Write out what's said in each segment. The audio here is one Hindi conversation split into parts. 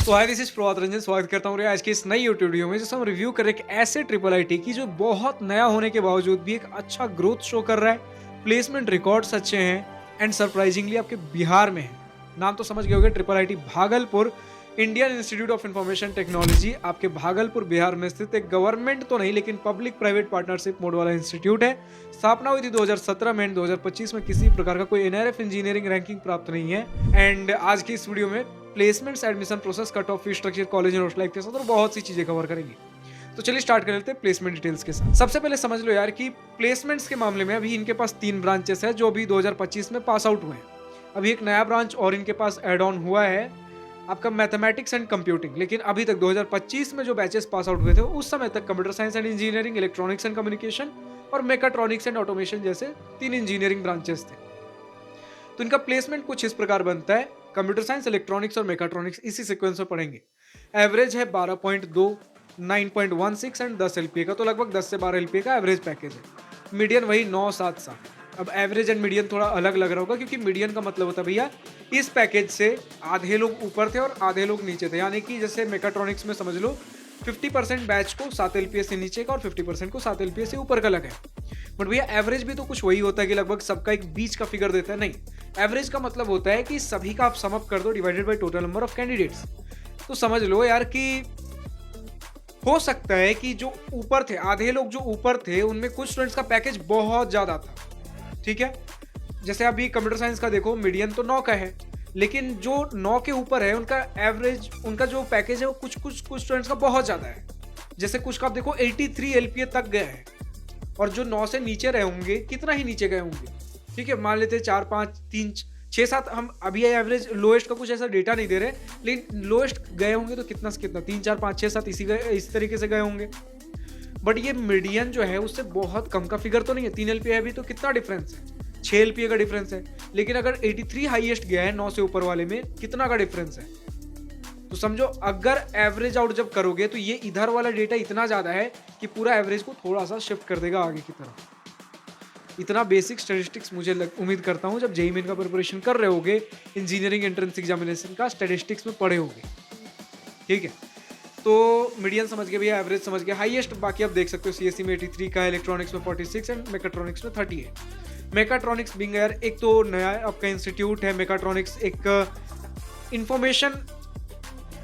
तो हाय, दिस इज प्रभात रंजन। स्वागत करता हूँ आज की इस नई यूट्यूब वीडियो में, जिसमें हम रिव्यू कर रहे हैं एक ऐसे ट्रिपल आईटी की जो बहुत नया होने के बावजूद भी एक अच्छा ग्रोथ शो कर रहा है। प्लेसमेंट रिकॉर्ड्स अच्छे हैं एंड सरप्राइजिंगली आपके बिहार में है। नाम तो समझ गए होंगे, triple IT Bhagalpur Indian institute of information technology आपके भागलपुर बिहार में स्थित एक गवर्नमेंट तो नहीं लेकिन पब्लिक प्राइवेट पार्टनरशिप मोड वाला इंस्टीट्यूट है। स्थापना हुई थी 2017 में एंड 2025 में किसी प्रकार का कोई एनआरएफ इंजीनियरिंग रैंकिंग प्राप्त नहीं है। एंड आज की इस वीडियो में placements, admission process, cut off, fee structure, college and hostel life के साथ और बहुत सी चीजें कवर करेंगे। तो चलिए स्टार्ट कर लेते हैं प्लेसमेंट डिटेल्स के साथ। सबसे पहले समझ लो यार कि प्लेसमेंट्स के मामले में अभी इनके पास 3 ब्रांचेस है जो अभी 2025 में पास आउट हुए हैं। अभी एक नया ब्रांच और इनके पास एड ऑन हुआ है आपका मैथमेटिक्स एंड कंप्यूटिंग। लेकिन अभी तक 2025 में जो बैचेस पास आउट हुए थे उस समय तक computer science and engineering, electronics and communication और मेकाट्रॉनिक्स एंड ऑटोमेशन जैसे 3 इंजीनियरिंग ब्रांचेस थे। तो इनका प्लेसमेंट कुछ इस प्रकार बनता है। कंप्यूटर साइंस, इलेक्ट्रॉनिक्स और मेकाट्रॉनिक्स इसी सीक्वेंस में पढ़ेंगे। एवरेज है 12.2, 9.16 एंड 10 एलपीए का, तो लगभग 10 से 12 एलपीए का एवरेज पैकेज है। मीडियन वही 977। अब एवरेज एंड मीडियन थोड़ा अलग लग रहा होगा क्योंकि मीडियन का मतलब होता है भैया इस पैकेज से आधे लोग ऊपर थे और आधे लोग नीचे थे। यानी कि जैसे मेकाट्रॉनिक्स में समझ लो 50% बैच को 7 एलपीए से नीचे का और 50% को 7 एलपीए से ऊपर का लगा है। बट भैया एवरेज भी तो कुछ वही होता है कि लगभग सबका एक बीच का फिगर देता है। नहीं, एवरेज का मतलब होता है कि सभी का आप सम अप कर दो divided by total number of candidates. तो समझ लो यार कि हो सकता है कि जो ऊपर थे, आधे लोग जो ऊपर थे उनमें कुछ स्टूडेंट्स का पैकेज बहुत ज्यादा था। ठीक है, जैसे अभी कंप्यूटर साइंस का देखो मीडियन तो 9 का है, लेकिन जो 9 के ऊपर है उनका एवरेज, उनका जो पैकेज है वो कुछ स्टूडेंट्स का बहुत ज्यादा है। जैसे कुछ का आप देखो 83 एलपीए तक गए हैं और जो 9 से नीचे रहे होंगे कितना ही नीचे गए होंगे। ठीक है, मान लेते 4, 5, 3, 6, 7, हम अभी एवरेज लोएस्ट का कुछ ऐसा डेटा नहीं दे रहे, लेकिन लोएस्ट गए होंगे तो कितना से कितना 3, 4, 5, 6, 7 इस तरीके से गए होंगे। बट ये मीडियन जो है उससे बहुत कम का फिगर तो नहीं है। 3 एलपीए है भी तो कितना डिफरेंस है, 6 एलपीए का डिफरेंस है। लेकिन अगर 83 हाईएस्ट गया है 9 से ऊपर वाले में, कितना का डिफरेंस है। तो समझो अगर एवरेज आउट जब करोगे तो ये इधर वाला डेटा इतना ज्यादा है कि पूरा एवरेज को थोड़ा सा शिफ्ट कर देगा आगे की तरफ। इतना बेसिक स्टैटिस्टिक्स मुझे उम्मीद करता हूँ जब जेईई मेन का प्रिपरेशन कर रहे होगे, इंजीनियरिंग एंट्रेंस एग्जामिनेशन का स्टैटिस्टिक्स में पढ़े होगे। ठीक है, तो मीडियन समझ गए भैया, एवरेज समझ गए। हाईएस्ट बाकी आप देख सकते हो सीएससी में 83 का, इलेक्ट्रॉनिक्स में 46 एंड मेकाट्रॉनिक्स में 38। मेकाट्रॉनिक्स बिंग यार एक तो नया आपका इंस्टीट्यूट है। मेकाट्रॉनिक्स एक इंफॉर्मेशन,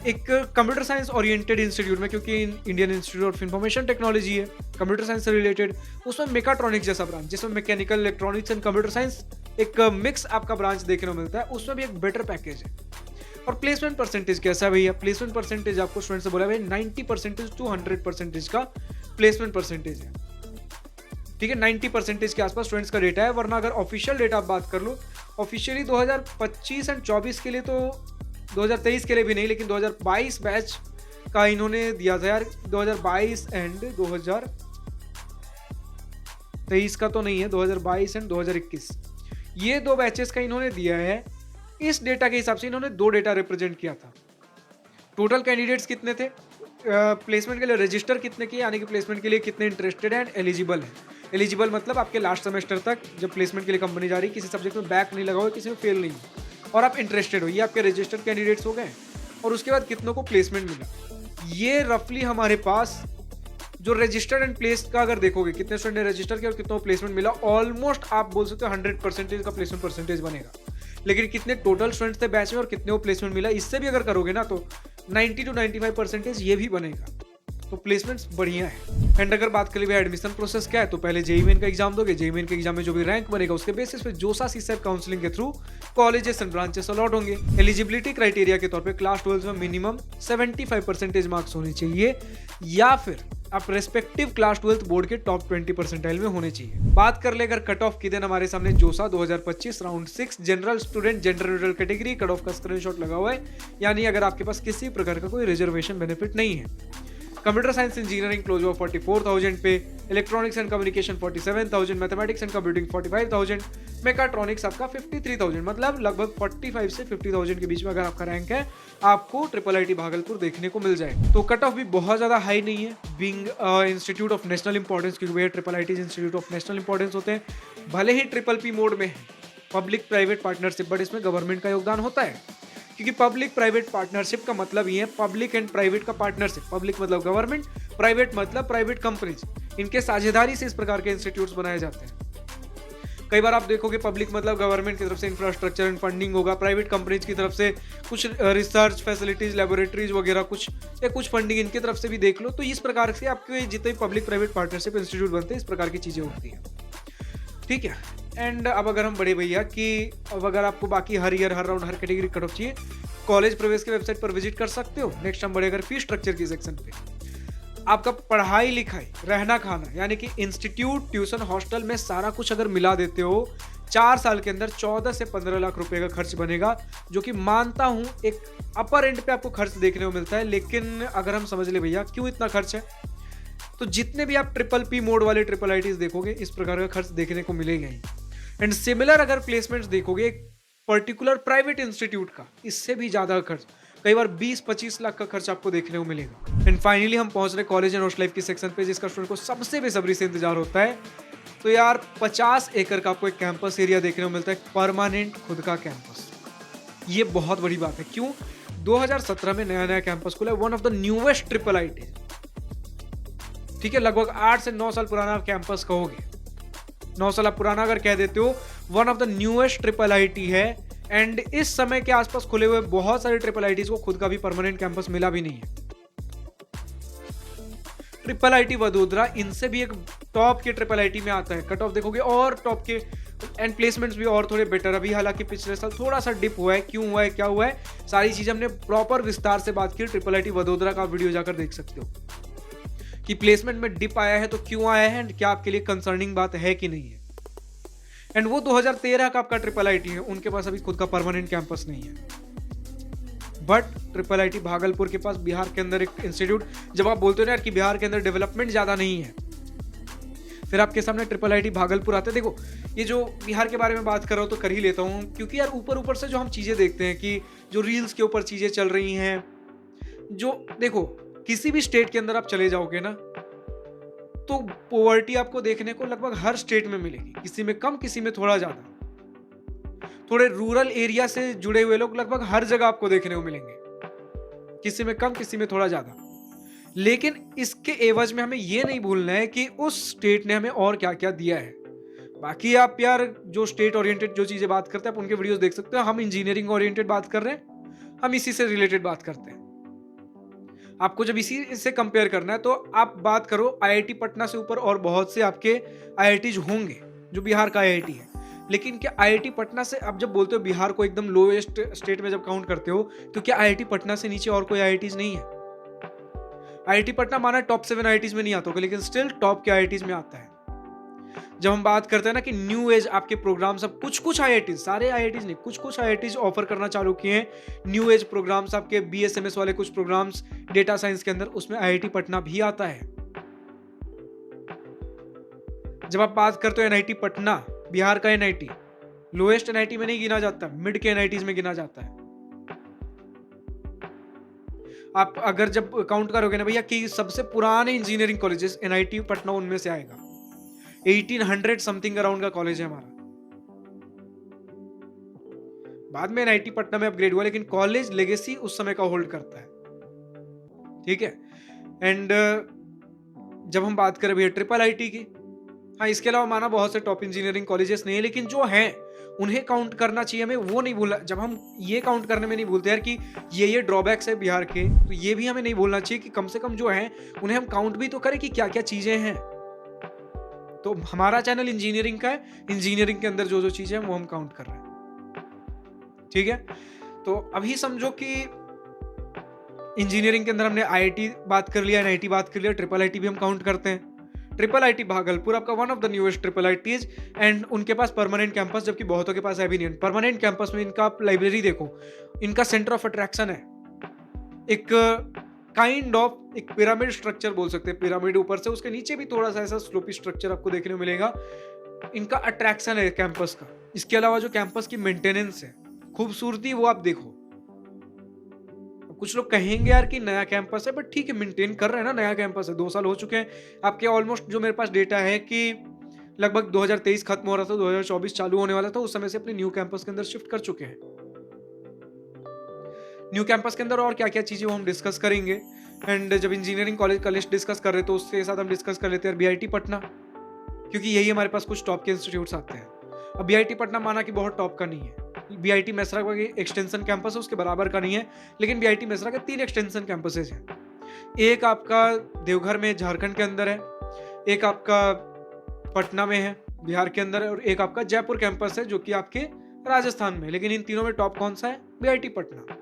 एक कंप्यूटर साइंस ओरिएंटेड इंस्टीट्यूट में, क्योंकि Indian institute of information technology है कंप्यूटर साइंस से रिलेटेड, उसमें मेकाट्रॉनिक्स जैसा ब्रांच जिसमें mechanical, electronics and computer science एक मिक्स आपका ब्रांच देखने को मिलता है, उसमें भी एक बेटर पैकेज है। और प्लेसमेंट परसेंटेज कैसा है भैया? प्लेसमेंट परसेंटेज आपको स्टूडेंट से बोला भाई 90% टू 100% का प्लेसमेंट परसेंटेज है। ठीक है, 90% के आसपास स्टूडेंट्स का डेटा है। वरना अगर ऑफिशियल डेटा आप बात कर लो, ऑफिशियली 2025 एंड 24 के लिए तो 2023 के लिए भी नहीं, लेकिन 2022 बैच का इन्होंने दिया था यार। 2022 एंड 2023 का तो नहीं है, 2022 एंड 2021 ये 2 बैचेस का इन्होंने दिया है। इस डेटा के हिसाब से इन्होंने 2 डेटा रिप्रेजेंट किया था। टोटल कैंडिडेट्स कितने थे, प्लेसमेंट के लिए रजिस्टर कितने किए, यानी कि प्लेसमेंट के लिए कितने इंटरेस्टेड एंड एलिजिबल है। एलिजिबल मतलब आपके लास्ट सेमेस्टर तक जब प्लेसमेंट के लिए कंपनी जा रही, किसी सब्जेक्ट में बैक नहीं लगा हो, किसी में फेल नहीं हो और आप इंटरेस्टेड हो, ये आपके रजिस्टर्ड कैंडिडेट्स हो गए। और उसके बाद कितनों को प्लेसमेंट मिला, ये रफली हमारे पास जो रजिस्टर्ड एंड प्लेस्ड का अगर देखोगे कितने स्टूडेंट ने रजिस्टर किया और कितनों प्लेसमेंट मिला, ऑलमोस्ट आप बोल सकते हो 100% का प्लेसमेंट परसेंटेज बनेगा। लेकिन कितने टोटल स्टूडेंट्स थे बैच में और कितने को प्लेसमेंट मिला, इससे भी अगर करोगे ना तो 90 to 95% ये भी बनेगा। तो प्लेसमेंट्स बढ़िया है। एंड अगर बात करें एडमिशन प्रोसेस क्या है, तो पहले जेईई मेन का एग्जाम दोगे, जेईई मेन के एग्जाम में जो भी रैंक बनेगा उसके बेसिस पे जोसा सीसैट काउंसलिंग के through colleges and branches allot होंगे। एलिजिबिलिटी क्राइटेरिया के तौर पे क्लास 12 में मिनिमम 75% मार्क्स होने चाहिए या फिर आप रेस्पेक्टिव क्लास 12 बोर्ड के टॉप 20% में होने चाहिए। बात कर ले अगर कट ऑफ की, देन हमारे सामने जोसा 2025 round 6 general student gender neutral category cut off का स्क्रीनशॉट लगा हुआ है। यानी अगर आपके पास किसी प्रकार का कोई रिजर्वेशन बेनिफिट नहीं है। कंप्यूटर साइंस इंजीनियरिंग क्लोज हुआ 44,000 पे, electronics and communication 47,000, mathematics and computing 45,000, mechatronics आपका 53,000, मतलब लगभग 45 से 50,000 के बीच में अगर आपका रैंक है आपको ट्रिपल आईटी भागलपुर देखने को मिल जाएगा। तो कट ऑफ भी बहुत ज्यादा हाई नहीं है, being institute of national importance, क्योंकि भैया triple IT institute of national importance होते हैं। भले ही ट्रिपल पी मोड में है, पब्लिक प्राइवेट पार्टनरशिप, बट इसमें गवर्नमेंट का योगदान होता है। क्योंकि पब्लिक प्राइवेट पार्टनरशिप का मतलब ये है पब्लिक एंड प्राइवेट का पार्टनरशिप। पब्लिक मतलब गवर्नमेंट, प्राइवेट मतलब प्राइवेट कंपनीज, इनके साझेदारी से इस प्रकार के इंस्टीट्यूट्स बनाए जाते हैं। कई बार आप देखोगे पब्लिक मतलब गवर्नमेंट की तरफ से इंफ्रास्ट्रक्चर एंड फंडिंग होगा, प्राइवेट कंपनीज की तरफ से कुछ रिसर्च फैसिलिटीज, लेबोरेटरीज वगैरह कुछ, या कुछ फंडिंग इनकी तरफ से भी देख लो। तो इस प्रकार से आपके जितने पब्लिक प्राइवेट पार्टनरशिप इंस्टीट्यूट बनते हैं, इस प्रकार की चीजें होती हैं। ठीक है। एंड अब अगर हम बड़े भैया कि अब अगर आपको बाकी हर ईयर, हर राउंड, हर कैटेगरी कट ऑफ चाहिए, कॉलेज प्रवेश के वेबसाइट पर विजिट कर सकते हो। नेक्स्ट हम बढ़े अगर फीस स्ट्रक्चर की सेक्शन पे, आपका पढ़ाई लिखाई, रहना खाना, यानी कि इंस्टीट्यूट, ट्यूशन, हॉस्टल में सारा कुछ अगर मिला देते हो, 4 साल के अंदर 14 से 15 लाख रुपए का खर्च बनेगा, जो कि मानता हूं एक अपर एंड पे आपको खर्च देखने को मिलता है। लेकिन अगर हम समझ ले भैया क्यों इतना खर्च है, तो जितने भी आप ट्रिपल पी मोड वाले ट्रिपल आईटीज देखोगे, इस प्रकार का खर्च देखने को मिलेगा ही। एंड सिमिलर अगर प्लेसमेंट्स देखोगे एक पर्टिकुलर प्राइवेट इंस्टीट्यूट का, इससे भी ज्यादा खर्च, कई बार 20-25 लाख का खर्च आपको देखने को मिलेगा। एंड फाइनली हम पहुंच रहे कॉलेज एंड हॉस्टल लाइफ की सेक्शन पे, जिसका स्टूडेंट को सबसे बेसब्री से इंतजार होता है। तो यार 50 एकड़ का आपको एक कैंपस एरिया देखने को मिलता है, परमानेंट खुद का कैंपस। ये बहुत बड़ी बात है। क्यों? 2017 में नया नया कैंपस खुला है, one of the newest triple IT. ठीक है, लगभग 8 से 9 साल पुराना कैंपस कहोगे, 9 साल आप पुराना अगर कह देते हो, one of the newest triple IT है। एंड इस समय के आसपास खुले हुए बहुत सारे ट्रिपल आईटीज को खुद का भी परमानेंट कैंपस मिला भी नहीं है। ट्रिपल आईटी वडोदरा इनसे भी एक टॉप के ट्रिपल आईटी में आता है। कट ऑफ देखोगे और टॉप के, एंड प्लेसमेंट्स भी और थोड़े बेटर। अभी हालांकि पिछले साल थोड़ा सा डिप हुआ है, क्यों हुआ है, क्या हुआ है, सारी चीजें हमने प्रॉपर विस्तार से बात की। ट्रिपल आईटी वडोदरा का वीडियो जाकर देख सकते हो कि प्लेसमेंट में डिप आया है तो क्यों आया है, एंड क्या आपके लिए कंसर्निंग बात है कि नहीं है। एंड वो 2013 का आपका ट्रिपल आईटी है, उनके पास अभी खुद का परमानेंट कैंपस नहीं है। बट ट्रिपल आईटी भागलपुर के पास बिहार के अंदर एक इंस्टीट्यूट, जब आप बोलते हो ना यार कि बिहार के अंदर डेवलपमेंट ज्यादा नहीं है, फिर आपके सामने ट्रिपल आईटी भागलपुर आता है। देखो, ये जो बिहार के बारे में बात कर रहा हूं तो कर ही लेता हूं, क्योंकि यार ऊपर ऊपर से जो हम चीजें देखते हैं कि जो रील्स के ऊपर चीजें चल रही हैं, जो देखो किसी भी स्टेट के अंदर आप चले जाओगे ना, तो पॉवर्टी आपको देखने को लगभग हर स्टेट में मिलेगी, किसी में कम, किसी में थोड़ा ज्यादा। थोड़े रूरल एरिया से जुड़े हुए लोग लगभग हर जगह आपको देखने को मिलेंगे, किसी में कम, किसी में थोड़ा ज्यादा। लेकिन इसके एवज में हमें यह नहीं भूलना है कि उस स्टेट ने हमें और क्या क्या दिया है। बाकी आप यार जो स्टेट ओरिएंटेड जो चीजें बात करते हैं, आप उनके वीडियोस देख सकते हो। हम इंजीनियरिंग ओरिएंटेड बात कर रहे हैं, हम इसी से रिलेटेड बात करते हैं। आपको जब इसी से कंपेयर करना है तो आप बात करो आईआईटी पटना से ऊपर और बहुत से आपके आईआईटीज होंगे जो बिहार का आईआईटी है। लेकिन क्या आईआईटी पटना से, आप जब बोलते हो बिहार को एकदम लोएस्ट स्टेट में जब काउंट करते हो, तो क्या आईआईटी पटना से नीचे और कोई आईआईटीज नहीं है? आईआईटी पटना माना टॉप 7 आईआईटीज में नहीं आता होगा, लेकिन स्टिल टॉप के आईआईटीज में आता है। जब हम बात करते हैं ना कि न्यू एज आपके प्रोग्राम्स, अब कुछ आईआईटीज, सारे आईआईटीज नहीं, कुछ आईआईटीज ऑफर करना चालू किए हैं न्यू एज प्रोग्राम्स, आपके बीएसएमएस वाले कुछ प्रोग्राम्स डेटा साइंस के अंदर, उसमें आईआईटी पटना भी आता है। जब आप बात करते हो एनआईटी पटना, बिहार का एनआईटी लोएस्ट एनआईटी में नहीं गिना जाता, मिड के एनआईटीज में गिना जाता है। आप अगर जब काउंट करोगे ना भैया कि सबसे पुराने इंजीनियरिंग कॉलेजेस, एनआईटी पटना उनमें से आएगा। 1800 समथिंग अराउंड का कॉलेज है हमारा। बाद में एनआईटी पटना में अपग्रेड हुआ, लेकिन कॉलेज लेगेसी उस समय का होल्ड करता है। ठीक है। एंड जब हम बात करें भैया ट्रिपल आईटी की, हाँ इसके अलावा माना बहुत से टॉप इंजीनियरिंग कॉलेजेस नहीं है, लेकिन जो हैं उन्हें काउंट करना चाहिए हमें, वो नहीं भूलना। जब हम ये काउंट करने में नहीं भूलते यार कि ये ड्रॉबैक्स है बिहार के, तो ये भी हमें नहीं भूलना चाहिए कि कम से कम जो है उन्हें हम काउंट भी तो करें कि क्या क्या चीजें हैं। तो हमारा चैनल इंजीनियरिंग का है, इंजीनियरिंग के अंदर जो जो चीजें हैं वो हम काउंट कर रहे हैं। ठीक है। तो अभी समझो कि इंजीनियरिंग के अंदर हमने आईआईटी बात कर लिया, एनआईटी बात कर लिया, ट्रिपल आईटी भी हम काउंट करते हैं। ट्रिपल आईटी भागलपुर आपका one of the newest triple ITs, and उनके पास परमानेंट कैंपस, जबकि बहुतों के पास है भी नहीं। परमानेंट कैंपस में इनका आप लाइब्रेरी देखो, इनका सेंटर ऑफ अट्रैक्शन है एक काइंड ऑफ एक पिरामिड स्ट्रक्चर बोल सकते हैं। पिरामिड ऊपर से, उसके नीचे भी थोड़ा सा ऐसा स्लोपी स्ट्रक्चर आपको देखने को मिलेगा। इनका अट्रैक्शन है कैंपस का। इसके अलावा जो कैंपस की मेंटेनेंस है, खूबसूरती, वो आप देखो। कुछ लोग कहेंगे यार कि नया कैंपस है, बट ठीक है, मेंटेन कर रहे हैं ना, नया कैंपस है, 2 साल हो चुके हैं आपके ऑलमोस्ट। जो मेरे पास डेटा है कि लगभग 2023 खत्म हो रहा था, 2024 चालू होने वाला था, उस समय से अपने न्यू कैंपस के अंदर शिफ्ट कर चुके हैं। न्यू कैंपस के अंदर और क्या क्या चीज़ें वो हम डिस्कस करेंगे। एंड जब इंजीनियरिंग कॉलेज का लिस्ट डिस्कस कर रहे तो उसके साथ हम डिस्कस कर लेते हैं बीआईटी पटना, क्योंकि यही हमारे पास कुछ टॉप के इंस्टीट्यूट्स आते हैं। अब बीआईटी पटना माना कि बहुत टॉप का नहीं है, बीआईटी मेसरा का एक्सटेंशन कैंपस है उसके बराबर का नहीं है, लेकिन बीआईटी मेसरा के 3 एक्सटेंशन कैंपसेज हैं। एक आपका देवघर में झारखंड के अंदर है, एक आपका पटना में है बिहार के अंदर है, और एक आपका जयपुर कैंपस है जो कि आपके राजस्थान में। लेकिन इन तीनों में टॉप कौन सा है? बीआईटी पटना।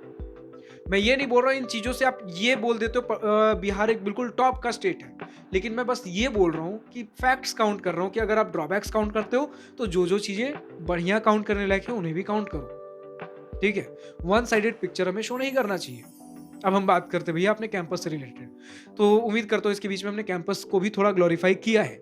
मैं ये नहीं बोल रहा इन चीज़ों से आप ये बोल देते हो बिहार एक बिल्कुल टॉप का स्टेट है, लेकिन मैं बस ये बोल रहा हूँ कि फैक्ट्स काउंट कर रहा हूँ कि अगर आप ड्रॉबैक्स काउंट करते हो तो जो जो चीज़ें बढ़िया काउंट करने लायक है उन्हें भी काउंट करो, ठीक है। वन साइडेड पिक्चर हमें शो नहीं करना चाहिए। अब हम बात करते हैं भैया अपने कैंपस से रिलेटेड, तो उम्मीद करता हूँ इसके बीच में हमने कैंपस को भी थोड़ा ग्लोरीफाई किया है,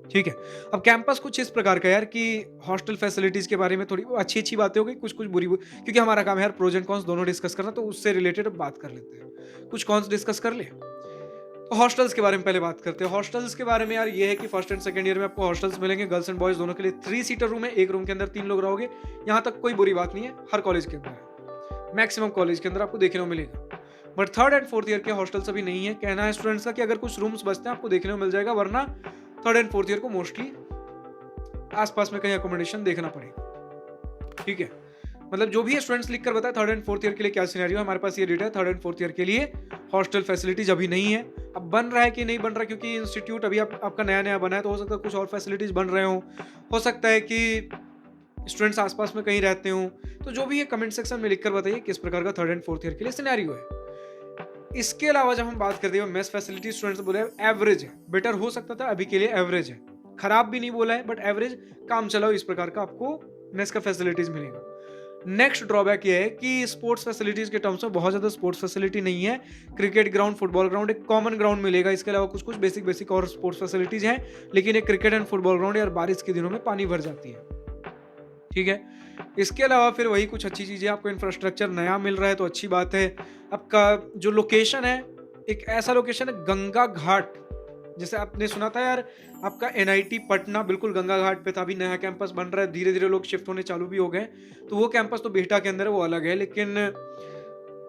ठीक है। अब कैंपस कुछ इस प्रकार का यार कि हॉस्टल फैसिलिटीज के बारे में थोड़ी अच्छी अच्छी बातें हो गई, कुछ कुछ बुरी बुरी, क्योंकि हमारा काम है यार प्रोज एंड कॉन्स दोनों डिस्कस करना, तो उससे रिलेटेड अब बात कर लेते हैं। कुछ कॉन्स डिस्कस कर ले, तो हॉस्टल्स के बारे में पहले बात करते हैं। हॉस्टल्स के बारे में यार ये है कि फर्स्ट एंड सेकंड ईयर में आपको हॉस्टल्स मिलेंगे, गर्ल्स एंड बॉयज दोनों के लिए 3 सीटर रूम है, एक रूम के अंदर 3 लोग रहोगे। यहाँ तक कोई बुरी बात नहीं है, हर कॉलेज के अंदर है, मैक्सिमम कॉलेज के अंदर आपको देखने को मिलेगा। But 3rd and 4th year के हॉस्टल्स अभी नहीं है। कहना है स्टूडेंट्स का कि अगर कुछ रूम्स बचते हैं आपको देखने को मिल जाएगा, वरना 3rd एंड 4th ईयर को मोस्टली आसपास में कहीं अकोमोडेशन देखना पड़ेगा, ठीक है। मतलब जो भी स्टूडेंट्स लिख कर बताए 3rd एंड 4th ईयर के लिए क्या सिनेरियो है, हमारे पास ये डेटा है 3rd एंड 4th ईयर के लिए हॉस्टल फैसिलिटीज अभी नहीं है। अब बन रहा है कि नहीं बन रहा, क्योंकि इंस्टीट्यूट अभी आपका नया नया बना है, तो हो सकता है कुछ और फैसिलिटीज बन रहे हो सकता है कि स्टूडेंट्स आसपास में कहीं रहते हो। तो जो भी है कमेंट सेक्शन में लिखकर बताइए किस प्रकार का 3rd एंड 4th ईयर के लिए सिनेरियो है। इसके अलावा जब हम बात करते हैं मेस फैसिलिटी, स्टूडेंट्स बोले एवरेज है, बेटर हो सकता था, अभी के लिए एवरेज है, खराब भी नहीं बोला है, बट एवरेज काम चलाओ इस प्रकार का आपको मेस का फैसिलिटीज मिलेगा। नेक्स्ट ड्रॉबैक ये है कि स्पोर्ट्स फैसिलिटीज के टर्म्स में बहुत ज्यादा स्पोर्ट्स फैसिलिटी नहीं है। क्रिकेट ग्राउंड, फुटबॉल ग्राउंड, एक कॉमन ग्राउंड मिलेगा, इसके अलावा कुछ कुछ बेसिक और स्पोर्ट्स फैसिलिटीज हैं, लेकिन एक क्रिकेट एंड फुटबॉल ग्राउंड यार बारिश के दिनों में पानी भर जाती है, ठीक है। इसके अलावा फिर वही कुछ अच्छी चीजें, आपको इंफ्रास्ट्रक्चर नया मिल रहा है तो अच्छी बात है। आपका जो लोकेशन है, एक ऐसा लोकेशन है गंगा घाट, जैसे आपने सुना था यार आपका एनआईटी पटना बिल्कुल गंगा घाट पे था, अभी नया कैंपस बन रहा है, धीरे धीरे लोग शिफ्ट होने चालू भी हो गए, तो वो कैंपस तो बिहटा के अंदर है, वो अलग है। लेकिन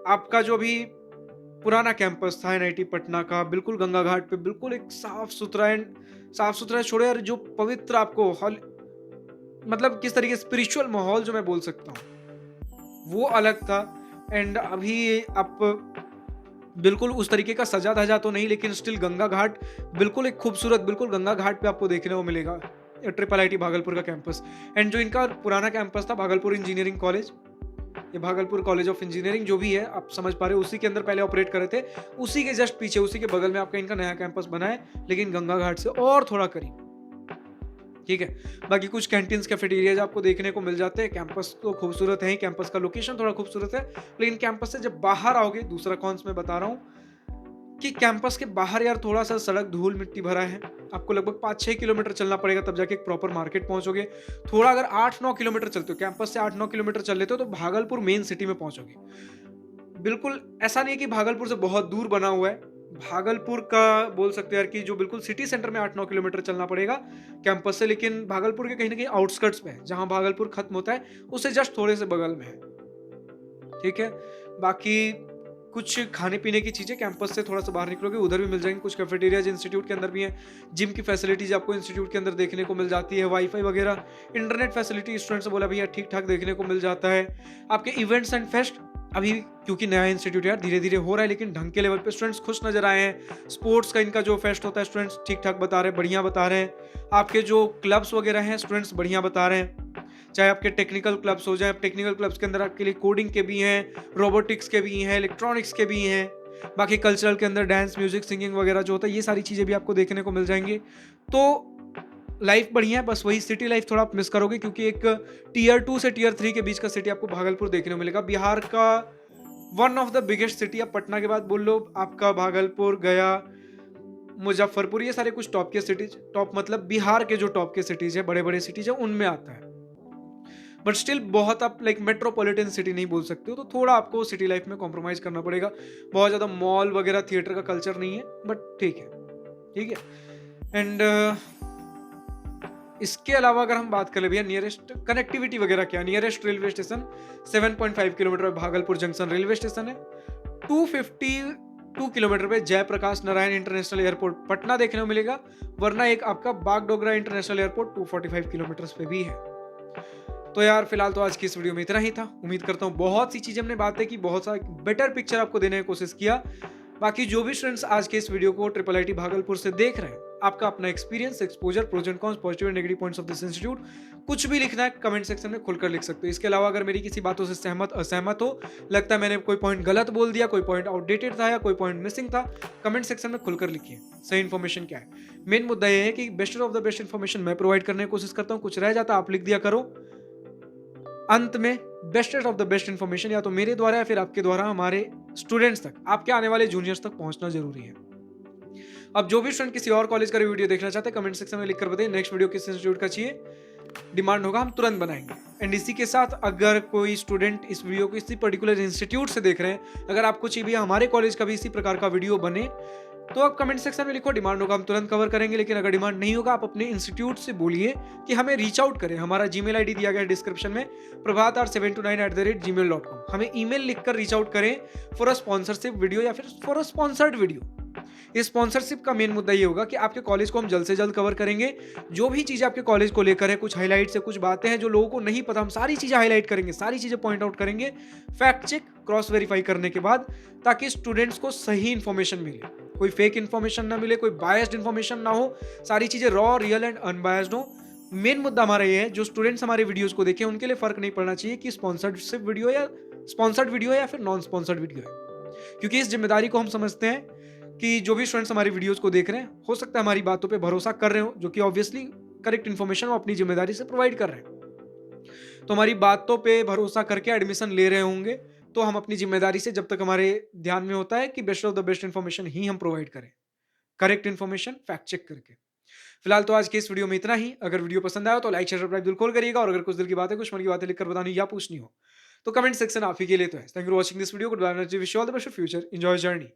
आपका जो भी पुराना कैंपस था एनआईटी पटना का, बिल्कुल गंगा घाट पे, बिल्कुल एक साफ सुथरा छोड़े यार, जो पवित्र आपको हॉल, मतलब किस तरीके स्पिरिचुअल माहौल जो मैं बोल सकता हूँ वो अलग था। एंड अभी आप बिल्कुल उस तरीके का सजा धजा तो नहीं, लेकिन स्टिल गंगा घाट बिल्कुल एक खूबसूरत, बिल्कुल गंगा घाट पे आपको देखने को मिलेगा ट्रिपल आईटी भागलपुर का कैंपस। एंड जो इनका पुराना कैंपस था भागलपुर इंजीनियरिंग कॉलेज, ये भागलपुर कॉलेज ऑफ इंजीनियरिंग जो भी है आप समझ पा रहे हो, उसी के अंदर पहले ऑपरेट कर रहे थे, उसी के जस्ट पीछे, उसी के बगल में आपका इनका नया कैंपस बना है, लेकिन गंगा घाट से और थोड़ा करीब, ठीक है। बाकी कुछ कैंटीन्स, कैफेटेरियाज आपको देखने को मिल जाते हैं। कैंपस तो खूबसूरत है ही, कैंपस का लोकेशन थोड़ा खूबसूरत है, लेकिन कैंपस से जब बाहर आओगे, दूसरा कॉन्स में बता रहा हूँ कि कैंपस के बाहर यार थोड़ा सा सड़क धूल मिट्टी भरा है, आपको लगभग 5-6 किलोमीटर चलना पड़ेगा तब जाके एक प्रॉपर मार्केट पहुंचोगे। थोड़ा अगर 8-9 किलोमीटर चलते हो, कैंपस से 8-9 किलोमीटर चल लेते हो तो भागलपुर मेन सिटी में पहुंचोगे। बिल्कुल ऐसा नहीं है कि भागलपुर से बहुत दूर बना हुआ है, भागलपुर का बोल सकते हैं यार कि जो बिल्कुल सिटी सेंटर में 8-9 किलोमीटर चलना पड़ेगा कैंपस से, लेकिन भागलपुर के कहीं ना कहीं आउटस्कर्ट्स पे है, जहां भागलपुर खत्म होता है उससे जस्ट थोड़े से बगल में है, ठीक है। बाकी कुछ खाने पीने की चीजें कैंपस से थोड़ा सा बाहर निकलोगे उधर भी मिल जाएंगी, कुछ कैफेटेरियाज इंस्टीट्यूट के अंदर भी हैं, जिम की फैसिलिटीज आपको इंस्टीट्यूट के अंदर देखने को मिल जाती है, वाईफाई वगैरह, इंटरनेट फैसिलिटी स्टूडेंट से बोला भैया ठीक ठाक देखने को मिल जाता है। आपके इवेंट्स एंड फेस्ट अभी क्योंकि नया इंस्टीट्यूट यार धीरे धीरे हो रहा है, लेकिन ढंग के लेवल पे स्टूडेंट्स खुश नजर आए हैं। स्पोर्ट्स का इनका जो फेस्ट होता है स्टूडेंट्स ठीक ठाक बता रहे हैं, बढ़िया बता रहे हैं। आपके जो क्लब्स वगैरह हैं स्टूडेंट्स बढ़िया बता रहे हैं, चाहे आपके टेक्निकल क्लब्स हो जाए, टेक्निकल क्लब्स के अंदर आपके लिए कोडिंग के भी हैं, रोबोटिक्स के भी हैं, इलेक्ट्रॉनिक्स के भी हैं। बाकी कल्चरल के अंदर डांस, म्यूजिक, सिंगिंग वगैरह जो होता है, ये सारी चीज़ें भी आपको देखने को मिल जाएंगी। तो लाइफ बढ़िया है, बस वही सिटी लाइफ थोड़ा आप मिस करोगे, क्योंकि एक टियर 2 से टियर 3 के बीच का सिटी आपको भागलपुर देखने को मिलेगा। बिहार का one of the biggest city, अब पटना के बाद बोल लो आपका भागलपुर, गया, मुजफ्फरपुर, ये सारे कुछ टॉप के सिटीज, टॉप मतलब बिहार के जो टॉप के सिटीज है, बड़े बड़े सिटीज है, उनमें आता है। बट स्टिल बहुत आप लाइक मेट्रोपॉलिटन सिटी नहीं बोल सकते हो, तो थोड़ा आपको सिटी लाइफ में कॉम्प्रोमाइज करना पड़ेगा। बहुत ज़्यादा मॉल वगैरह थिएटर का कल्चर नहीं है, बट ठीक है, ठीक है। एंड इसके अलावा अगर हम बात करें भैया नियरेस्ट कनेक्टिविटी वगैरह क्या, नियरेस्ट रेलवे स्टेशन 7.5 किलोमीटर पे भागलपुर जंक्शन रेलवे स्टेशन है। 252 किलोमीटर पे जयप्रकाश नारायण इंटरनेशनल एयरपोर्ट पटना देखने को मिलेगा, वरना एक आपका बागडोगरा इंटरनेशनल एयरपोर्ट 245 किलोमीटर पे भी है। तो यार फिलहाल तो आज की इस वीडियो में इतना ही था। उम्मीद करता हूँ बहुत सी चीजें हमने बातें की, बहुत सा बेटर पिक्चर आपको देने की कोशिश किया। बाकी जो भी स्टूडेंट्स आज के इस वीडियो को ट्रिपल आईटी भागलपुर से देख रहे हैं, आपका अपना experience, exposure, pros and cons, positive and negative points of this institute कुछ भी लिखना है कमेंट सेक्शन में खुलकर लिख सकते हो। इसके अलावा अगर मेरी किसी बातों से सहमत असहमत हो, लगता है मैंने कोई पॉइंट गलत बोल दिया, कोई पॉइंट आउटडेटेड था या कोई पॉइंट मिसिंग था, कमेंट सेक्शन में खुलकर लिखिए सही इन्फॉर्मेशन क्या है। मेन मुद्दा यह है कि best of the best information मैं प्रोवाइड करने की कोशिश करता हूँ, कुछ रह जाता आप लिख दिया करो। अंत में bestest of the best information या तो मेरे द्वारा या फिर आपके द्वारा हमारे स्टूडेंट्स तक, आपके आने वाले जूनियर्स तक पहुंचना जरूरी है। अब जो भी स्टूडेंट किसी और कॉलेज का वीडियो देखना चाहते हैं कमेंट सेक्शन में लिखकर बताइए नेक्स्ट वीडियो किस इंस्टीट्यूट का चाहिए, डिमांड होगा हम तुरंत बनाएंगे। एंड इसी के साथ अगर कोई स्टूडेंट इस वीडियो को इसी पर्टिकुलर इंस्टीट्यूट से देख रहे हैं, अगर आपको चाहिए भी हमारे कॉलेज का भी इसी प्रकार का वीडियो बने, तो आप कमेंट सेक्शन में लिखो, डिमांड होगा हम तुरंत कवर करेंगे। लेकिन अगर डिमांड नहीं होगा, आप अपने इंस्टीट्यूट से बोलिए कि हमें रीच आउट करें। हमारा जीमेल आईडी दिया गया है डिस्क्रिप्शन में, prabhat729@gmail.com। हमें ईमेल लिखकर रीच आउट करें फॉर अ स्पॉन्सरशिप वीडियो या फिर फॉर अ स्पॉन्सर्ड वीडियो। इस स्पॉन्सरशिप का मेन मुद्दा ये होगा कि आपके कॉलेज को हम जल्द से जल्द कवर करेंगे। जो भी चीजें आपके कॉलेज को लेकर है, कुछ हाईलाइट्स है, कुछ बातें हैं जो लोगों को नहीं पता, हम सारी चीजें हाईलाइट करेंगे, सारी चीजें पॉइंट आउट करेंगे, फैक्ट चेक क्रॉस वेरीफाई करने के बाद, ताकि स्टूडेंट्स को सही इंफॉर्मेशन मिले, कोई फेक इंफॉर्मेशन ना मिले, कोई बायस्ड इंफॉर्मेशन ना हो, सारी चीजें रॉ, रियल एंड अनबायस्ड हो। मेन मुद्दा हमारा ये है, जो स्टूडेंट्स हमारे वीडियोस को देखें उनके लिए फर्क नहीं पड़ना चाहिए कि स्पॉन्सर्ड वीडियो है या फिर नॉन स्पॉन्सर्ड वीडियो है, क्योंकि इस जिम्मेदारी को हम समझते हैं कि जो भी स्टूडेंट्स हमारी वीडियोस को देख रहे हैं, हो सकता है हमारी बातों पे भरोसा कर रहे हो, जो कि ऑब्वियसली करेक्ट इन्फॉर्मेशन वो अपनी जिम्मेदारी से प्रोवाइड कर रहे हैं। तो हमारी बातों पे भरोसा करके एडमिशन ले रहे होंगे, तो हम अपनी जिम्मेदारी से, जब तक हमारे ध्यान में होता है कि best of the best information ही हम प्रोवाइड करें, करेक्ट इन्फॉर्मेशन फैक्ट चेक करके। फिलहाल तो आज के इस वीडियो में इतना ही। अगर वीडियो पसंद आया तो लाइक शेयर सब्सक्राइब बिल्कुल करिएगा, और अगर कुछ दिल की बातें, कुछ मन की बातें लिखकर बतानी या पूछनी हो तो कमेंट सेक्शन आप ही के लिए तो है। Thank you for watching this video. Good bye, wish you all the best for future, enjoy journey.